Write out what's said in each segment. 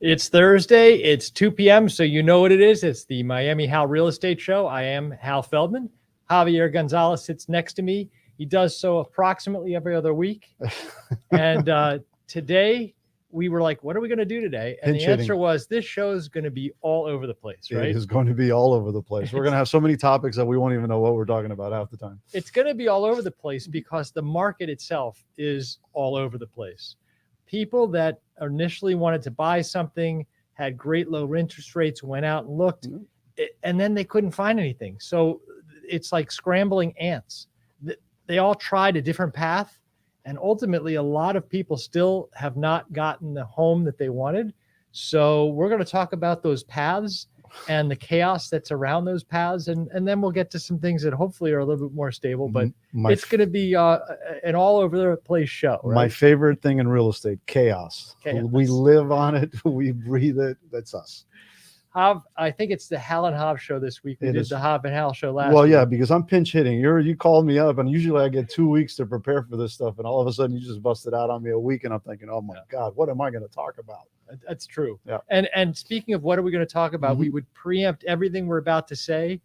It's Thursday. It's 2 p.m. So you know what it is. It's the Miami Hal Real Estate Show. I am Hal Feldman. Javier Gonzalez sits next to me. He does so approximately every other week. And today we were like, what are we going to do today? And the answer was, this show is going to be all over the place, right? It is going to be all over the place. We're going to have so many topics that we won't even know what we're talking about half the time. It's going to be all over the place because the market itself is all over the place. People that initially wanted to buy something, had great low interest rates, went out and looked, and then they couldn't find anything. So it's like scrambling ants. They all tried a different path. And ultimately, a lot of people still have not gotten the home that they wanted. So we're going to talk about those paths and the chaos that's around those paths. And then we'll get to some things that hopefully are a little bit more stable. But it's going to be an all over the place show. Right? My favorite thing in real estate, chaos. We live on it. We breathe it. That's us. I think it's the Hal and Hav show this week. We did the Hav and Hal show last week. Well, yeah, because I'm pinch hitting. You called me up, and usually I get 2 weeks to prepare for this stuff, and all of a sudden you just busted out on me a week, and I'm thinking, oh my God, what am I going to talk about? That's true. Yeah. And speaking of what are we going to talk about, we would preempt everything we're about to say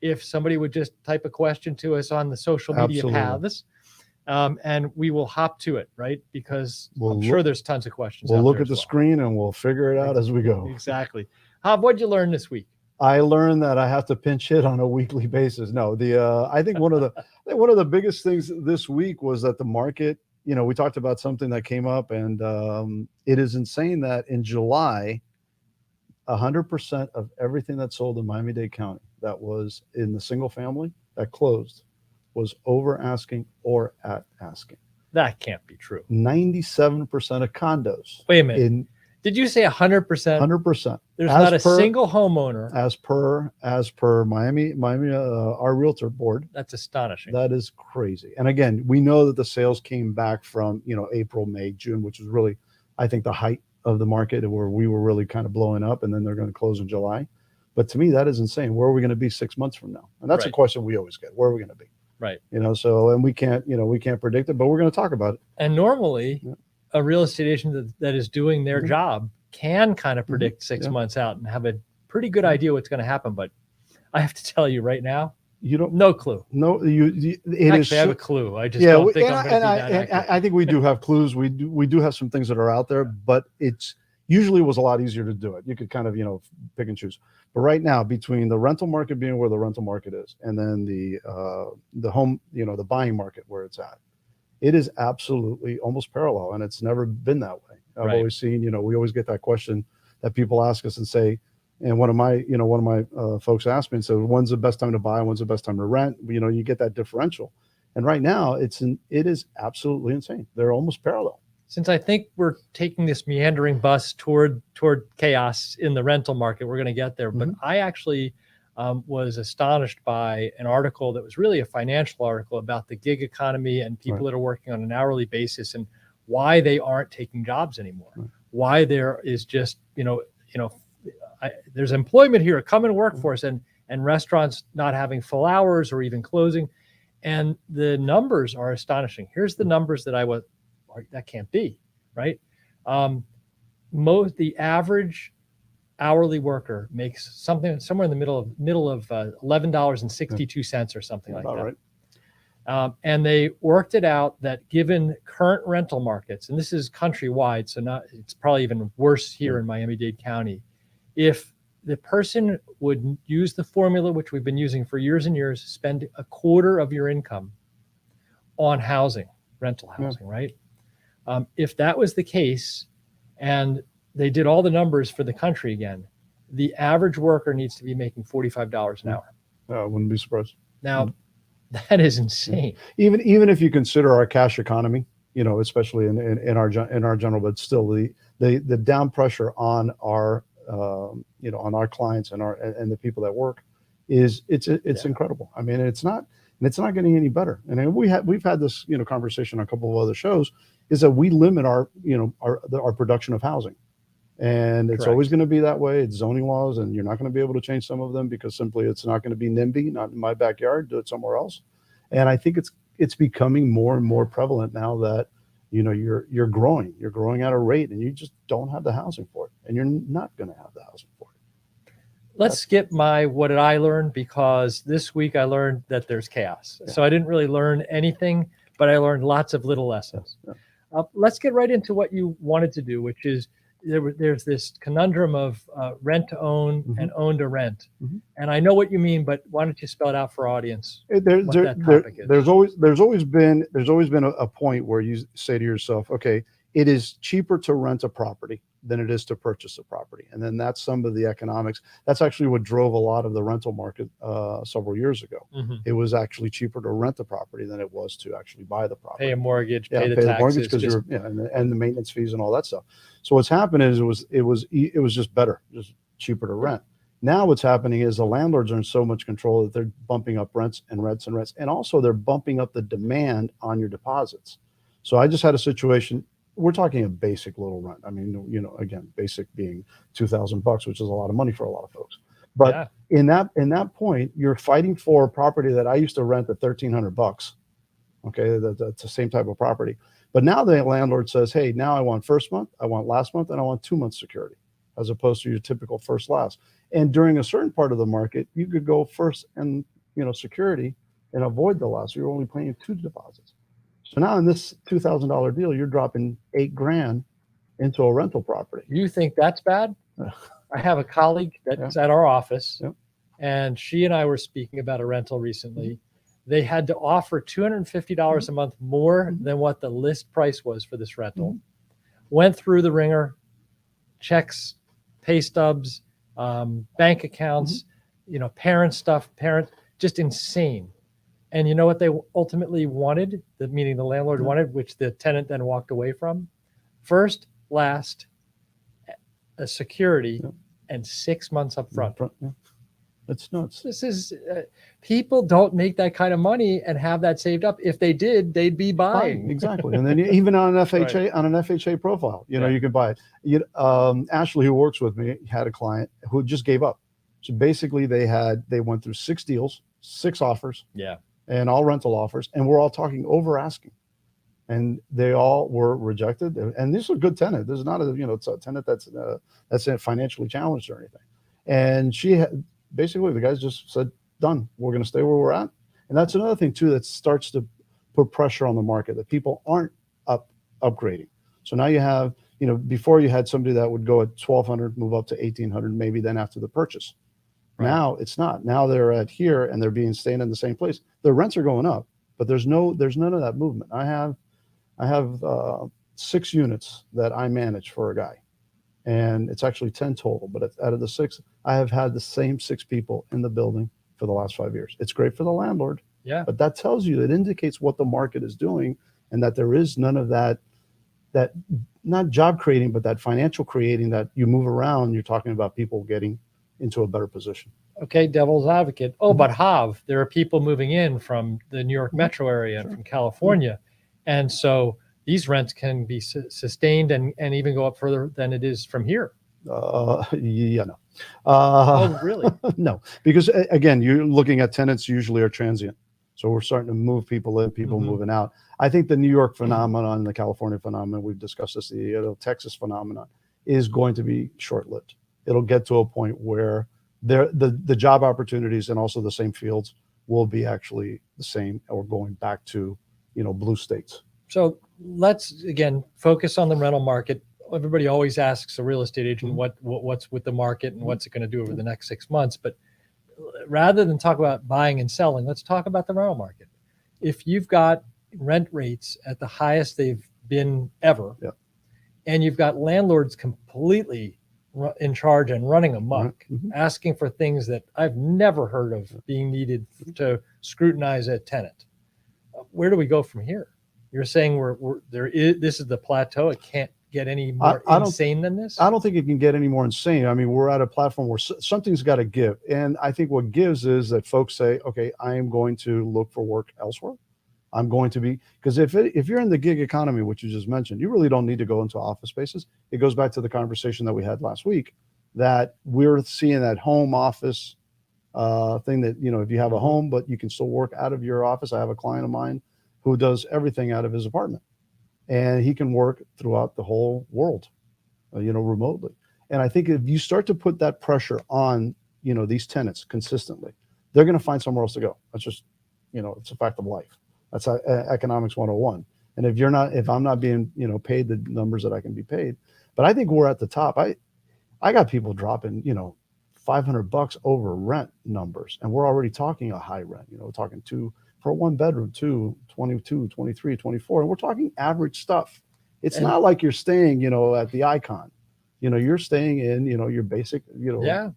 if somebody would just type a question to us on the social media paths. And we will hop to it, right? Because I'm sure there's tons of questions. We'll look at the screen and we'll figure it out as we go. Exactly. What'd you learn this week? I learned that I have to pinch hit on a weekly basis. No, I think one of the biggest things this week was that the market, we talked about something that came up, and it is insane that in July, 100% of everything that sold in Miami-Dade County that was in the single family that closed was over asking or at asking. That can't be true. 97% of condos. Wait a minute. Did you say 100%? 100%. There's not a single homeowner. As per Miami, our realtor board. That's astonishing. That is crazy. And again, we know that the sales came back from, April, May, June, which was really, I think, the height of the market where we were really kind of blowing up, and then they're going to close in July. But to me, that is insane. Where are we going to be 6 months from now? And that's a question we always get. Where are we going to be? Right. And we can't predict it, but we're going to talk about it. And normally a real estate agent that is doing their job can kind of predict 6 months out and have a pretty good idea what's going to happen. But I have to tell you right now, no clue. No, I have a clue. I just don't think I'm going to be that accurate. I think we do have clues. We do have some things that are out there, but it's usually was a lot easier to do it. You could kind of, pick and choose. But right now, between the rental market being where the rental market is, and then the home, the buying market where it's at, it is absolutely almost parallel, and it's never been that way. I've always seen, we always get that question that people ask us and say, and one of my folks asked me and said, when's the best time to buy? When's the best time to rent? You get that differential. And right now it is absolutely insane. They're almost parallel. Since I think we're taking this meandering bus toward chaos in the rental market, we're going to get there. But I actually was astonished by an article that was really a financial article about the gig economy and people that are working on an hourly basis and why they aren't taking jobs anymore. Why there is just, there's employment here, come and work for us, and restaurants not having full hours or even closing. And the numbers are astonishing. Here's the numbers that that can't be, right? The average hourly worker makes somewhere in the middle of $11.62 or something like that. Right. And they worked it out that given current rental markets, and this is countrywide, so it's probably even worse here in Miami-Dade County, if the person would use the formula, which we've been using for years and years, spend a quarter of your income on housing, rental housing, right? If that was the case, and they did all the numbers for the country again, the average worker needs to be making $45 an hour. I wouldn't be surprised. Now, that is insane. Even if you consider our cash economy, especially in our general, but still the down pressure on our on our clients and the people that work it's incredible. I mean, it's not getting any better. And we've had this conversation on a couple of other shows, is that we limit our production of housing. And it's always going to be that way. It's zoning laws, and you're not going to be able to change some of them because simply it's not going to be NIMBY, not in my backyard, do it somewhere else. And I think it's becoming more and more prevalent now that you're growing at a rate, and you just don't have the housing for it, and you're not going to have the housing for it. Let's skip my what did I learn, because this week I learned that there's chaos. Yeah. So I didn't really learn anything, but I learned lots of little lessons. Yeah. Let's get right into what you wanted to do, which is there's this conundrum of rent to own Mhm. and own to rent. Mhm. And I know what you mean, but why don't you spell it out for audience? There- what there- that there- topic is. there's always been a point where you say to yourself, okay, it is cheaper to rent a property than it is to purchase a property, and then that's some of the economics. That's actually what drove a lot of the rental market several years ago. Mhm. It was actually cheaper to rent the property than it was to actually buy the property. Pay a mortgage, Yeah, pay the pay the taxes. mortgage because just- you're and the maintenance fees and all that stuff. So what's happened is it was just better, just cheaper to rent. Now what's happening is the landlords are in so much control that they're bumping up rents and rents and rents, and also they're bumping up the demand on your deposits. So I just had a situation. We're talking a basic little rent. I mean, again, basic being $2,000, which is a lot of money for a lot of folks. But Yeah. in that point, you're fighting for a property that I used to rent at $1,300. Okay, that's the same type of property. But now the landlord says, hey, now I want first month, I want last month, and I want 2 months security, as opposed to your typical first last. And during a certain part of the market, you could go first and security and avoid the last. You're only paying 2 deposits. So now in this $2,000 deal, you're dropping $8,000 into a rental property. You think that's bad? I have a colleague that's at our office, Yep. and she and I were speaking about a rental recently. They had to offer $250 a month more than what the list price was for this rental. Went through the ringer, checks, pay stubs, bank accounts, parent stuff, just insane. And you know what they ultimately wanted, meaning the landlord wanted, which the tenant then walked away from? First, last, a security, and 6 months up front. It's nuts. This is people don't make that kind of money and have that saved up. If they did, they'd be buying. Exactly. And then even on an FHA Right. on an FHA profile, you can buy it. Ashley, who works with me, had a client who just gave up. So basically, they went through 6 deals, 6 offers, Yeah. and all rental offers, and we're all talking over asking, and they all were rejected. And this is a good tenant. This is not it's a tenant that's financially challenged or anything. And basically the guys just said, done. We're going to stay where we're at. And that's another thing too that starts to put pressure on the market, that people aren't upgrading. So now you have, before you had somebody that would go at 1,200, move up to 1,800, maybe then after the purchase. Right. Now it's not. Now they're at here and they're staying in the same place. The rents are going up, but there's none of that movement. I have 6 units that I manage for a guy, and it's actually 10 total. But out of the 6, I have had the same 6 people in the building for the last 5 years. It's great for the landlord. Yeah. But that tells you, it indicates what the market is doing, and that there is none of that not job creating, but that financial creating, that you move around. You're talking about people getting into a better position. Okay, devil's advocate. Oh, but Hav, there are people moving in from the New York metro area and from California. And so these rents can be sustained and even go up further than it is from here. No. Oh, really? No, because again, you're looking at tenants usually are transient. So we're starting to move people in, people moving out. I think the New York phenomenon and the California phenomenon, we've discussed this, the Texas phenomenon, is going to be short-lived. It'll get to a point where the job opportunities and also the same fields will be actually the same, or going back to blue states. So let's again focus on the rental market. Everybody always asks a real estate agent what's with the market and what's it going to do over the next 6 months. But rather than talk about buying and selling, let's talk about the rental market. If you've got rent rates at the highest they've been ever, and you've got landlords completely in charge and running amok, asking for things that I've never heard of being needed to scrutinize a tenant, where do we go from here? You're saying this is the plateau. It can't get any more insane than this? I don't think it can get any more insane. I mean, we're at a platform where something's got to give. And I think what gives is that folks say, okay, I am going to look for work elsewhere. I'm going to be, because if you're in the gig economy, which you just mentioned, you really don't need to go into office spaces. It goes back to the conversation that we had last week, that we're seeing that home office thing, that, if you have a home, but you can still work out of your office. I have a client of mine who does everything out of his apartment. and he can work throughout the whole world, remotely. And I think if you start to put that pressure on, these tenants consistently, they're going to find somewhere else to go. That's just, it's a fact of life. That's economics 101. And if I'm not being, paid the numbers that I can be paid, but I think we're at the top. I got people dropping, $500 over rent numbers, and we're already talking a high rent, we're talking for a 1 bedroom, 22, 23, 24, and we're talking average stuff. It's not like you're staying, at the Icon, you're staying in, your basic, and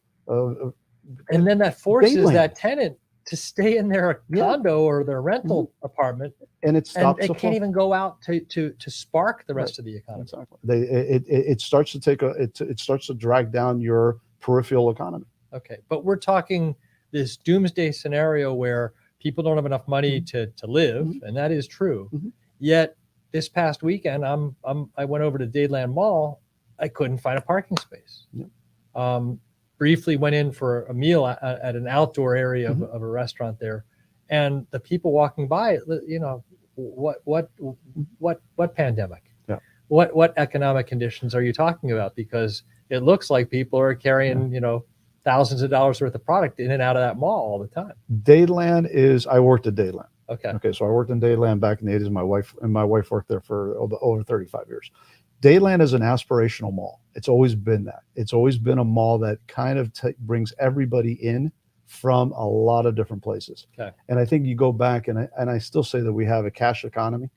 then that forces Dayland. that tenant to stay in their condo or their rental apartment, and it stops. And it can't even go out to spark the rest of the economy. Exactly. It starts to it starts to drag down your peripheral economy. Okay, but we're talking this doomsday scenario where people don't have enough money to live, and that is true. Yet this past weekend, I went over to Dayland Mall. I couldn't find a parking space. Briefly went in for a meal at an outdoor area of a restaurant there, and the people walking by, what pandemic? What economic conditions are you talking about? Because it looks like people are carrying thousands of dollars worth of product in and out of that mall all the time. Dayland I worked at Dayland. Okay. So I worked in Dayland back in the 80s. My wife worked there for over 35 years. Dayland is an aspirational mall. It's always been that. It's always been a mall that kind of brings everybody in from a lot of different places. Okay. And I think you go back, and I still say that we have a cash economy.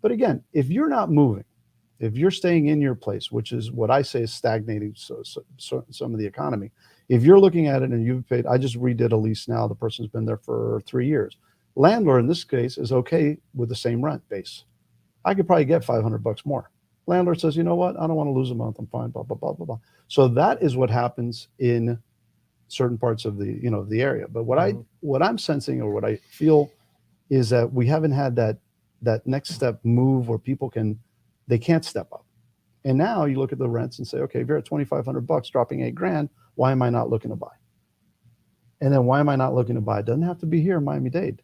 But again, if you're not moving, if you're staying in your place, which is what I say is stagnating some of the economy, if you're looking at it and you've paid, I just redid a lease now. The person's been there for 3 years. Landlord in this case is okay with the same rent base. I could probably get $500 more. Landlord says, you know what? I don't want to lose a month. I'm fine, blah, blah, blah, blah, blah. So that is what happens in certain parts of the, the area. But what I'm sensing, or what I feel, is that we haven't had that next step move where people they can't step up. And now you look at the rents and say, okay, if you're at $2,500 dropping $8,000, why am I not looking to buy? And then why am I not looking to buy? It doesn't have to be here in Miami-Dade.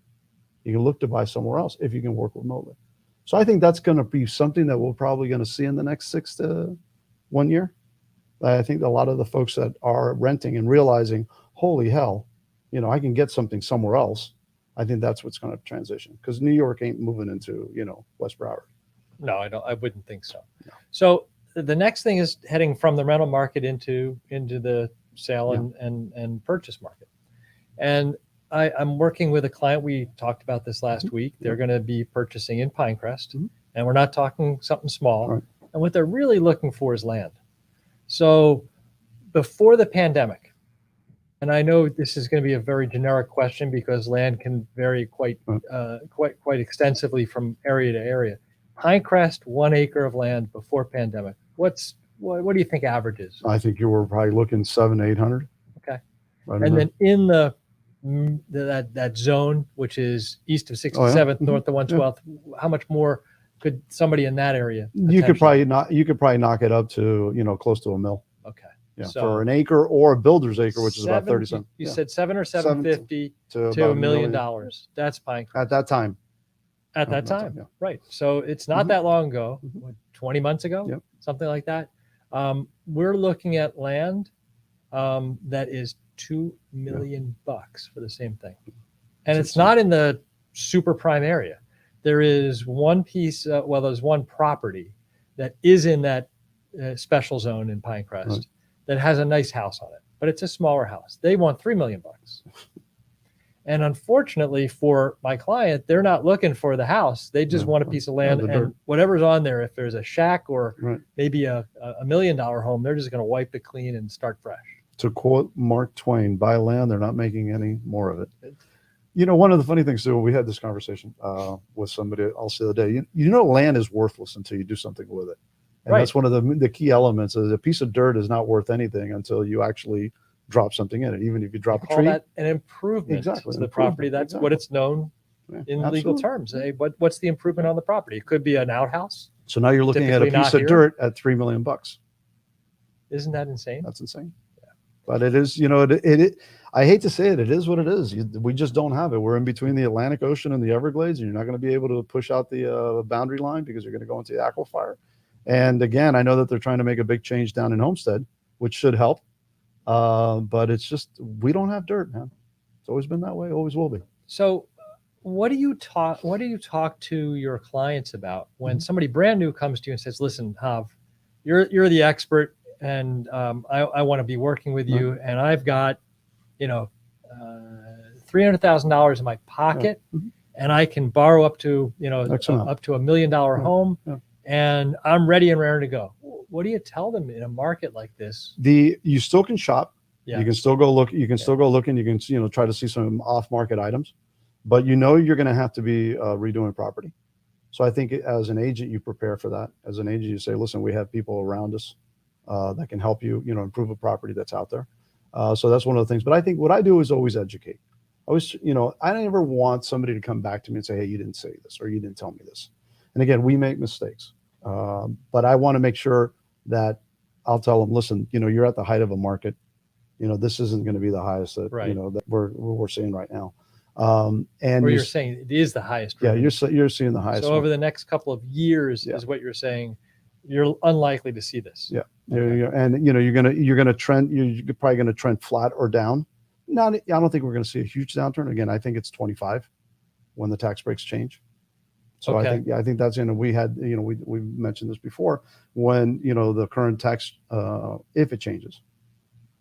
You can look to buy somewhere else if you can work remotely. So I think that's going to be something that we're probably going to see in the next 6 to 1 year. I think a lot of the folks that are renting and realizing, holy hell, I can get something somewhere else. I think that's what's going to transition, because New York ain't moving into, West Broward. No, I wouldn't think so. No. So the next thing is heading from the rental market into the sale and purchase market. And I'm working with a client. We talked about this last week. They're going to be purchasing in Pinecrest, and we're not talking something small. Right. And what they're really looking for is land. So before the pandemic, and I know this is going to be a very generic question because land can vary quite extensively from area to area. Pinecrest, 1 acre of land before pandemic. What do you think average is? I think you were probably looking 700-800. Okay. Right. And then in that zone, which is east of 67th, north of 112th, how much more could somebody in that area? You could probably knock it up to, close to $1 million. Okay. Yeah, So for an acre or a builder's acre, which is about 30 cents. You said 7 or 750 to $1 million. That's Pinecrest. At that time. At that time, yeah. Right. So it's not that long ago, 20 months ago, Yep. something like that. We're looking at land that is $2 million for the same thing. And it's not in the super prime area. There is one piece, there's one property that is in that special zone in Pinecrest that has a nice house on it, but it's a smaller house. They want $3 million. And unfortunately for my client, they're not looking for the house. They just want a piece of land, and whatever's on there, if there's a shack or maybe a $1 million home, they're just going to wipe it clean and start fresh. To quote Mark Twain, buy land, they're not making any more of it. One of the funny things too, we had this conversation with somebody else the other day. Land is worthless until you do something with it. And that's one of the key elements. Is a piece of dirt is not worth anything until you actually drop something in it. Even if you drop a tree, that an improvement to the property. That's what it's known in legal terms. What's the improvement on the property? It could be an outhouse. So now you're looking at a piece of dirt at $3 million. Isn't that insane? That's insane. Yeah. But it is, I hate to say it, it is what it is. We just don't have it. We're in between the Atlantic Ocean and the Everglades, and you're not going to be able to push out the boundary line because you're going to go into the aquifer. And again, I know that they're trying to make a big change down in Homestead, which should help. But it's just, we don't have dirt, man. It's always been that way, always will be. So what do you talk to your clients about when somebody brand new comes to you and says, listen, Hav, you're the expert, and I want to be working with you, and I've got, $300,000 in my pocket, and I can borrow up to, up to $1 million home, and I'm ready and raring to go. What do you tell them in a market like this? You still can shop. Yeah. You can still go look. You can still go look, and you can try to see some off-market items, but you're going to have to be redoing property. So I think as an agent, you prepare for that. As an agent, you say, listen, we have people around us that can help you, improve a property that's out there. So that's one of the things. But I think what I do is always educate. I never want somebody to come back to me and say, hey, you didn't say this, or you didn't tell me this. And again, we make mistakes, but I want to make sure that I'll tell them, listen, you're at the height of a market. This isn't going to be the highest that, that we're seeing right now. And you're saying it is the highest. Yeah, you're seeing the highest. So over the next couple of years is what you're saying. You're unlikely to see this. Yeah. Okay. And you're going to trend. You're probably going to trend flat or down. I don't think we're going to see a huge downturn. Again, I think it's 25 when the tax breaks change. So I think that's we had, we mentioned this before, when, the current tax, if it changes,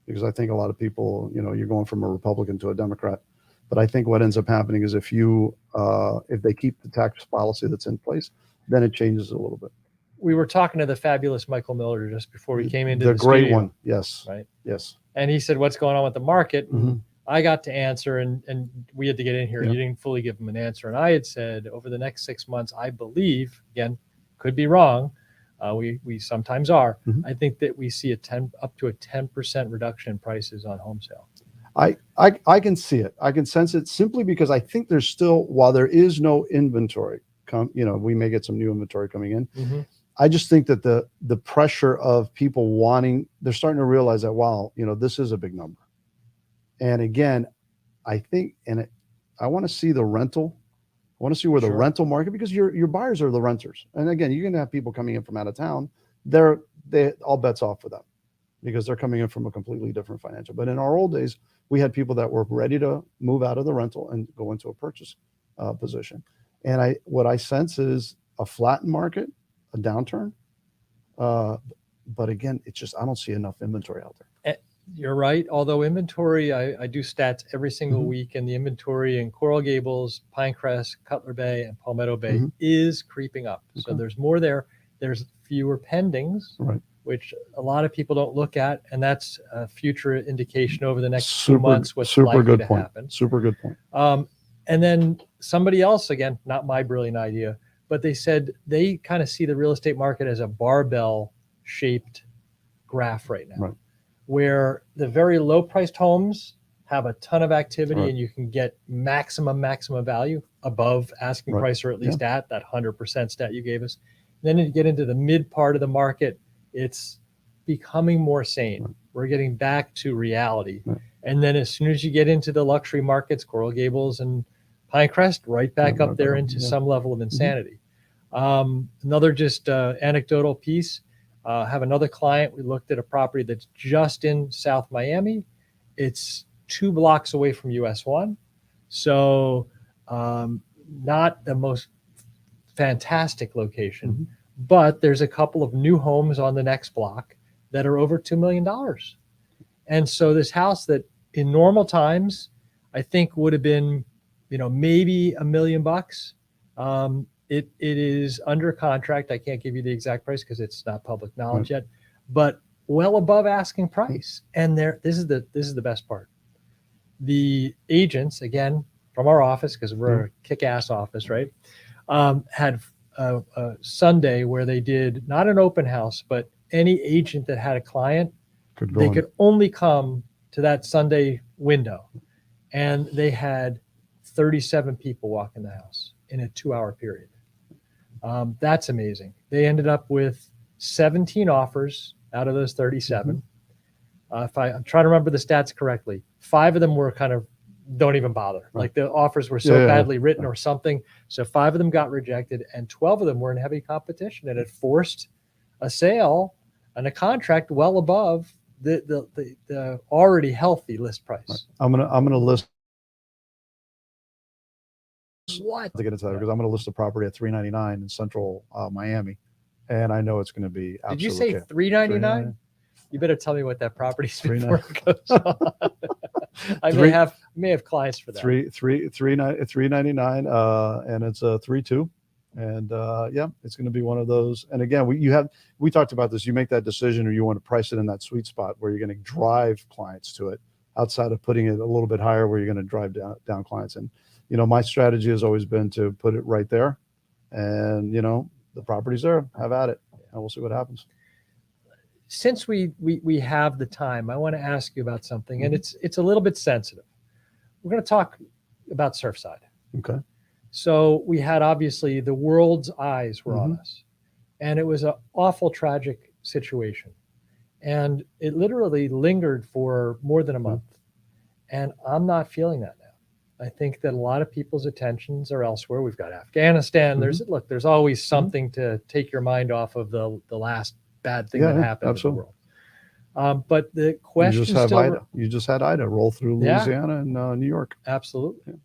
because I think a lot of people, you're going from a Republican to a Democrat. But I think what ends up happening is if they keep the tax policy that's in place, then it changes a little bit. We were talking to the fabulous Michael Miller just before we came into the great studio, one. Yes. Right. Yes. And he said, what's going on with the market? I got to answer, and we had to get in here. You didn't fully give him an answer. And I had said, over the next 6 months, I believe, again, could be wrong. We sometimes are. I think that we see up to a 10% reduction in prices on home sale. I can see it. I can sense it, simply because I think there's still, while there is no inventory, we may get some new inventory coming in. I just think that the pressure of people they're starting to realize that, wow, this is a big number. And again, I think, I want to see the rental. I want to see where the rental market, because your buyers are the renters. And again, you're going to have people coming in from out of town. All bets off for them, because they're coming in from a completely different financial. But in our old days, we had people that were ready to move out of the rental and go into a purchase position. And what I sense is a flattened market, a downturn. But again, it's just, I don't see enough inventory out there. You're right. Although inventory, I do stats every single week, and the inventory in Coral Gables, Pinecrest, Cutler Bay, and Palmetto Bay is creeping up. Okay. So there's more there. There's fewer pendings, which a lot of people don't look at, and that's a future indication over the next 2 months what's likely to happen. Super good point. And then somebody else, again, not my brilliant idea, but they said they kind of see the real estate market as a barbell-shaped graph right now, where the very low-priced homes have a ton of activity, and you can get maximum value above asking price, or at least at that 100% stat you gave us. Then you get into the mid part of the market, it's becoming more sane. We're getting back to reality. And then as soon as you get into the luxury markets, Coral Gables and Pinecrest, right back up there into some level of insanity. Another just anecdotal piece, have another client. We looked at a property that's just in South Miami. It's 2 blocks away from US 1. So not the most fantastic location, but there's a couple of new homes on the next block that are over $2 million. And so this house that in normal times, I think would have been, maybe $1 million. It is under contract. I can't give you the exact price because it's not public knowledge yet, but well above asking price. And this is the best part. The agents, again, from our office, because we're a kick-ass office, right? Had a Sunday where they did not an open house, but any agent that had a client, they could only come to that Sunday window. And they had 37 people walk in the house in a 2-hour period. That's amazing. They ended up with 17 offers out of those 37. If I'm trying to remember the stats correctly, 5 of them were kind of don't even bother. Right. Like the offers were so Yeah, yeah, badly written right. or something. So 5 of them got rejected, and 12 of them were in heavy competition, and it forced a sale and a contract well above the already healthy list price. Right. I'm gonna list. What? To get into that because I'm going to list a property at $399 in central Miami, and I know it's going to to be Did you absolutely say okay. $399? You better tell me what that property's $399. before it goes on. I may have clients for that. $399, and it's a 3.2, and yeah, it's going to be one of those. And again, we talked about this. You make that decision, or you want to price it in that sweet spot where you're going to drive clients to it, outside of putting it a little bit higher where you're going to drive down clients. And my strategy has always been to put it right there, and the property's there. Have at it, and we'll see what happens. Since we have the time, I want to ask you about something, and it's a little bit sensitive. We're going to talk about Surfside. Okay. So we had, obviously, the world's eyes were on us, and it was an awful, tragic situation, and it literally lingered for more than a month, and I'm not feeling that now. I think that a lot of people's attentions are elsewhere. We've got Afghanistan. There's always something to take your mind off of the last bad thing that happened in the world. But the question you just had Ida roll through Louisiana and New York. Absolutely.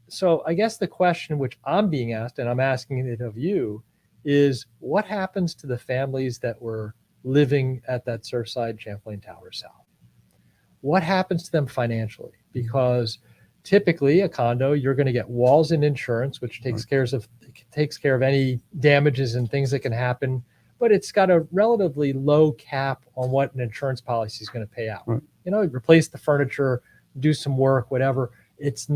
So I guess the question which I'm being asked, and I'm asking it of you, is what happens to the families that were living at that Surfside Champlain Tower South? What happens to them financially? Because typically a condo, you're going to get walls and insurance, which takes care of any damages and things that can happen, but it's got a relatively low cap on what an insurance policy is going to pay out. Right. Replace the furniture, do some work, whatever. It's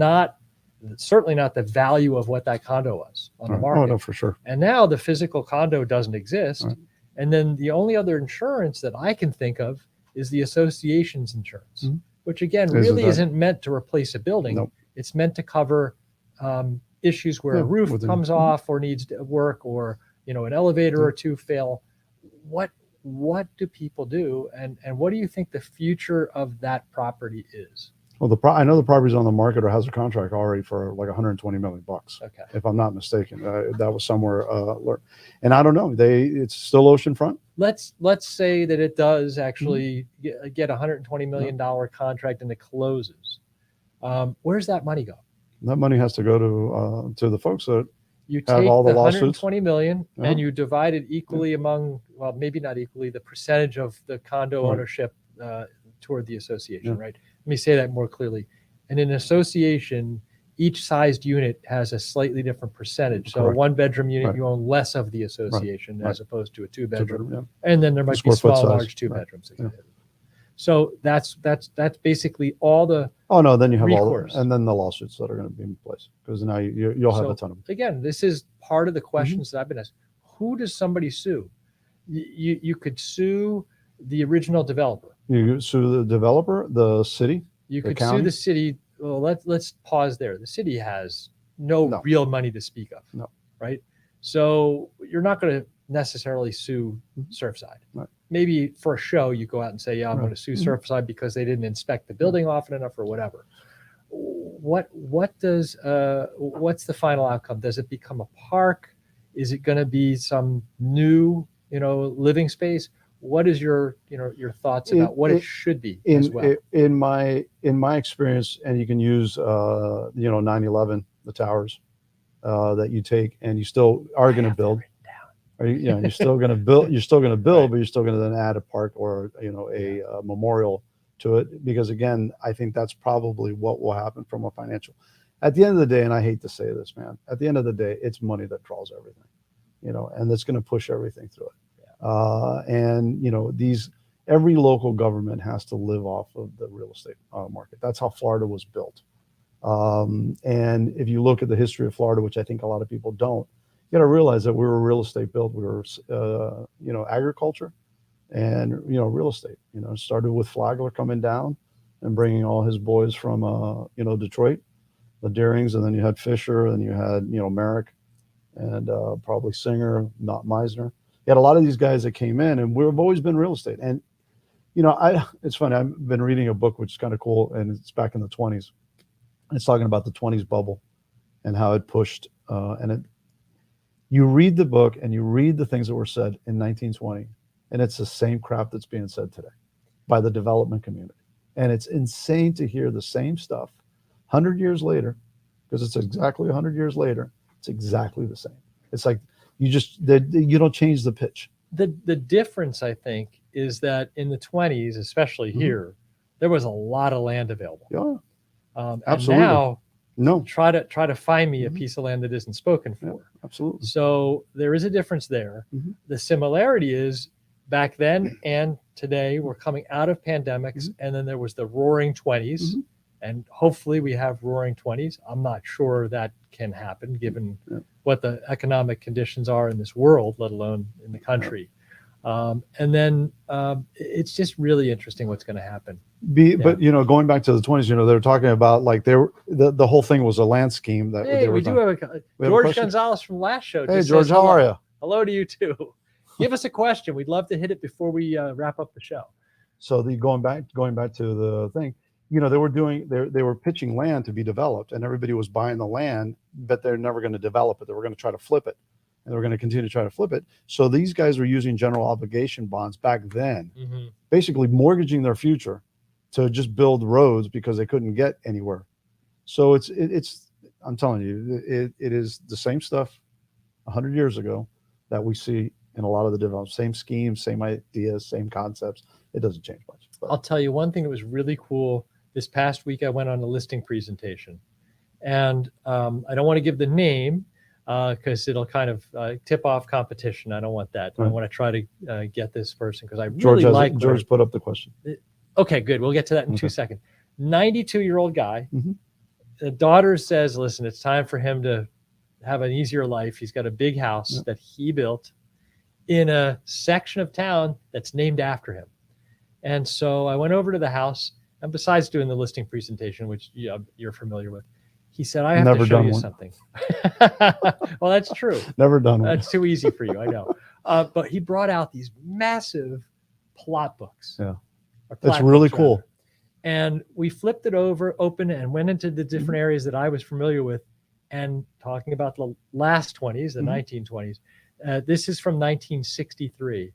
certainly not the value of what that condo was on the market. Oh, no, for sure. And now the physical condo doesn't exist. Right. And then the only other insurance that I can think of is the association's insurance, which again really isn't meant to replace a building. Nope. It's meant to cover issues where a roof comes off or needs to work, or an elevator or two fail. What do people do, and what do you think the future of that property is? Well, I know the property's on the market or has a contract already for like $120 million. Okay. If I'm not mistaken, that was somewhere. And I don't know. It's still oceanfront. Let's say that it does actually get a $120 million contract and it closes. Where's that money go? That money has to go to the folks that you have take all the the lawsuits. $120 million and you divide it equally among, well, maybe not equally, the percentage of the condo ownership toward the association, right? Let me say that more clearly. In an association, each sized unit has a slightly different percentage. So a 1-bedroom unit, you own less of the association as opposed to a 2-bedroom. And then there might be small, large 2-bedrooms. So that's basically all the then you have recourse. and then the lawsuits that are going to be in place, because now you'll have a ton of them. Again, this is part of the questions that I've been asked. Who does somebody sue? You could sue the original developer. You sue the developer, the city. You could sue the city. Well, let's pause there. The city has no real money to speak of. No. Right? So you're not going to necessarily sue Surfside. Right. Maybe for a show you go out and say, I'm going to sue Surfside because they didn't inspect the building often enough or whatever. What's the final outcome? Does it become a park? Is it going to be some new, living space? What is your thoughts about what it should be as well? In my experience, and you can use 9/11, the towers that you take, and you still are going to build. You're still going to build. You're still going to build, but you're still going to then add a park or a memorial to it, because again, I think that's probably what will happen from a financial. At the end of the day, and I hate to say this, man, at the end of the day, it's money that draws everything, and that's going to push everything through it. And every local government has to live off of the real estate market. That's how Florida was built. And if you look at the history of Florida, which I think a lot of people don't, you got to realize that we were real estate built. We were, agriculture and, real estate. It started with Flagler coming down and bringing all his boys from, Detroit, the Deerings, and then you had Fisher, and you had, Merrick, and probably Singer, not Meisner. You had a lot of these guys that came in, and we've always been real estate. And It's funny. I've been reading a book which is kind of cool, and it's back in the 20s. It's talking about the 20s bubble and how it pushed. You read the book and you read the things that were said in 1920, and it's the same crap that's being said today by the development community. And it's insane to hear the same stuff 100 years later, because it's exactly 100 years later. It's exactly the same. It's like you don't change the pitch. The difference, I think, is that in the 20s, especially here, there was a lot of land available. Yeah, absolutely. And now, no, try to find me a piece of land that isn't spoken for. Yeah, absolutely. So there is a difference there. The similarity is back then and today we're coming out of pandemics, and then there was the Roaring 20s, and hopefully we have Roaring 20s. I'm not sure that can happen given what the economic conditions are in this world, let alone in the country. And then it's just really interesting what's going to happen. But going back to the 20s, they're talking about like the whole thing was a land scheme that we do have George Gonzalez from last show. Hey George, how are you? Hello to you too. Give us a question. We'd love to hit it before we wrap up the show. So going back to the thing, they were pitching land to be developed, and everybody was buying the land, but they're never going to develop it. They were going to try to flip it, and they were going to continue to try to flip it. So these guys were using general obligation bonds back then, basically mortgaging their future to just build roads because they couldn't get anywhere. So it's I'm telling you, it is the same stuff 100 years ago that we see in a lot of the development, same schemes, same ideas, same concepts. It doesn't change much. But I'll tell you one thing that was really cool. This past week, I went on a listing presentation, and I don't want to give the name because it'll kind of tip off competition. I don't want that. I want to try to get this person because I really like George put up the question. Okay, good. We'll get to that in 2 seconds. 92-year-old guy. The daughter says, listen, it's time for him to have an easier life. He's got a big house that he built in a section of town that's named after him. And so I went over to the house, and besides doing the listing presentation, which you're familiar with, he said, I have to show you something. Well, that's true. Never done one. That's too easy for you, I know. But he brought out these massive plot books. Yeah. It's really cool. And we flipped it open, and went into the different areas that I was familiar with, and talking about the last 20s, the 1920s. This is from 1963.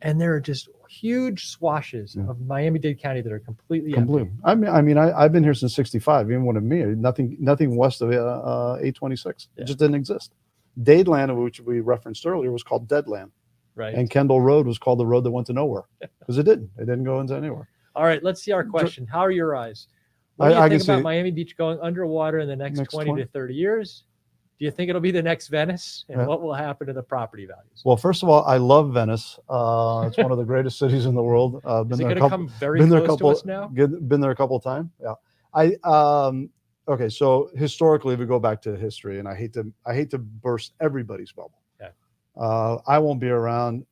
And there are just huge swashes of Miami-Dade County that are completely empty. I've been here since 65. Even when nothing west of 826. It just didn't exist. Dade land, which we referenced earlier, was called Dead Land. Right. And Kendall Road was called the road that went to nowhere because it didn't go into anywhere. All right, let's see our question. How are your eyes? What do you think about Miami Beach going underwater in the next 20 to 30 years? Do you think it'll be the next Venice? And what will happen to the property values? Well, first of all, I love Venice. It's one of the greatest cities in the world. Is it going to come very close to us now? Been there a couple of times. Yeah. Okay. So historically, if we go back to history, and I hate to burst everybody's bubble. Yeah. I won't be around.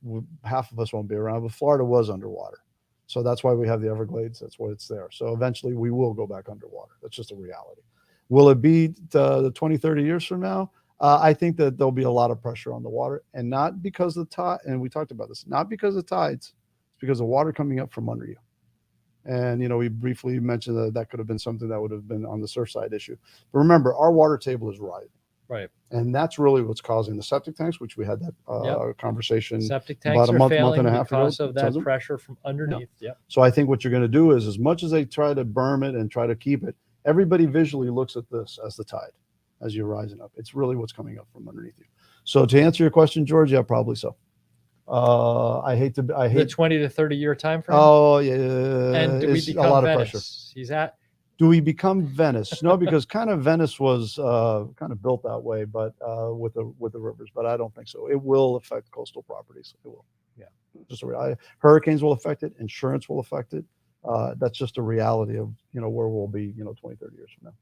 Half of us won't be around, but Florida was underwater. So that's why we have the Everglades. That's why it's there. So eventually we will go back underwater. That's just a reality. Will it be the 20, 30 years from now? I think that there'll be a lot of pressure on the water, and not because of the tide. And we talked about this, not because of tides, it's because of water coming up from under you. And, we briefly mentioned that could have been something that would have been on the Surfside issue. But remember, our water table is rising. Right. And that's really what's causing the septic tanks, which we had that conversation septic tanks about are month and a half because ago. Of that pressure from underneath. Yeah. So I think what you're going to do is, as much as they try to berm it and try to keep it, everybody visually looks at this as the tide, as you're rising up. It's really what's coming up from underneath you. So to answer your question, George, yeah, probably so. I hate the 20 to 30 year time frame. Oh yeah. And do we become a lot Venice? Of pressure. Do we become Venice? No, because kind of Venice was kind of built that way, but with the rivers. But I don't think so. It will affect coastal properties. It will. Yeah. Just hurricanes will affect it. Insurance will affect it. That's just a reality of where we'll be 20, 30 years from now.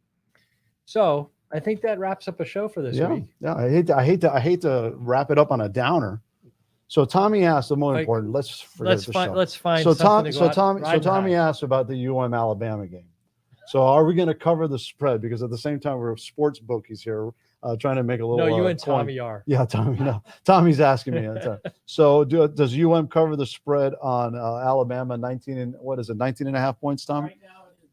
So I think that wraps up a show for this week. Yeah, I hate to wrap it up on a downer. So Tommy asked the more important. Let's find. So Tommy asked about the Alabama game. So are we going to cover the spread? Because at the same time we're sports bookies here. trying to make a little. No, you and coin. Tommy are. Yeah, Tommy. No, Tommy's asking me. So does cover the spread on Alabama? 19 and what is it? 19 and a half points, Tom? Right now it is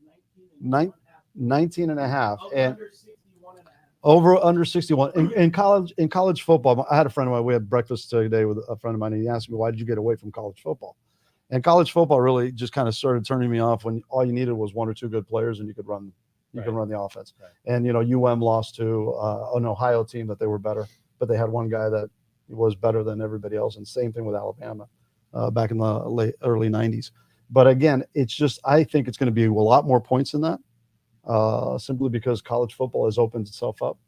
19 and a half. And under 61 and a half. over under 61 in college football. I had a friend of mine. We had breakfast today with a friend of mine. And he asked me, why did you get away from college football? And college football really just kind of started turning me off when all you needed was one or two good players and you could run the offense. Right. And UM lost to an Ohio team that they were better, but they had one guy that was better than everybody else. And same thing with Alabama back in the early 90s. But again, I think it's going to be a lot more points than that, simply because college football has opened itself up.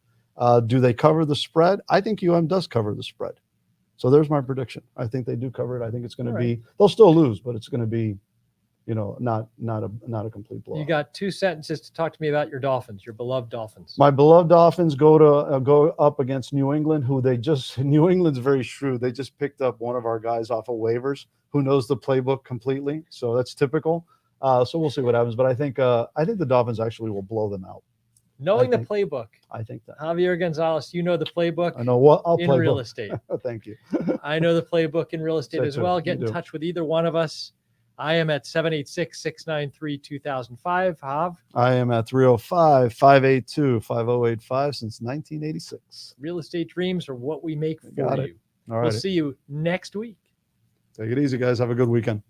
Do they cover the spread? I think UM does cover the spread. So there's my prediction. I think they do cover it. I think it's going to be, they'll still lose, but it's going to be, not a complete blowout. You got 2 sentences to talk to me about your Dolphins, your beloved Dolphins. My beloved Dolphins go up against New England, New England's very shrewd. They just picked up one of our guys off of waivers who knows the playbook completely. So that's typical. So we'll see what happens. But I think the Dolphins actually will blow them out. Knowing the playbook. I think that. Javier Gonzalez, you know the playbook. I know what I'll in play real estate. Thank you. I know the playbook in real estate as well. Get in touch with either one of us. I am at 786-693-2005. Hav? I am at 305-582-5085 since 1986. Real estate dreams are what we make for you. All right. We'll see you next week. Take it easy, guys. Have a good weekend.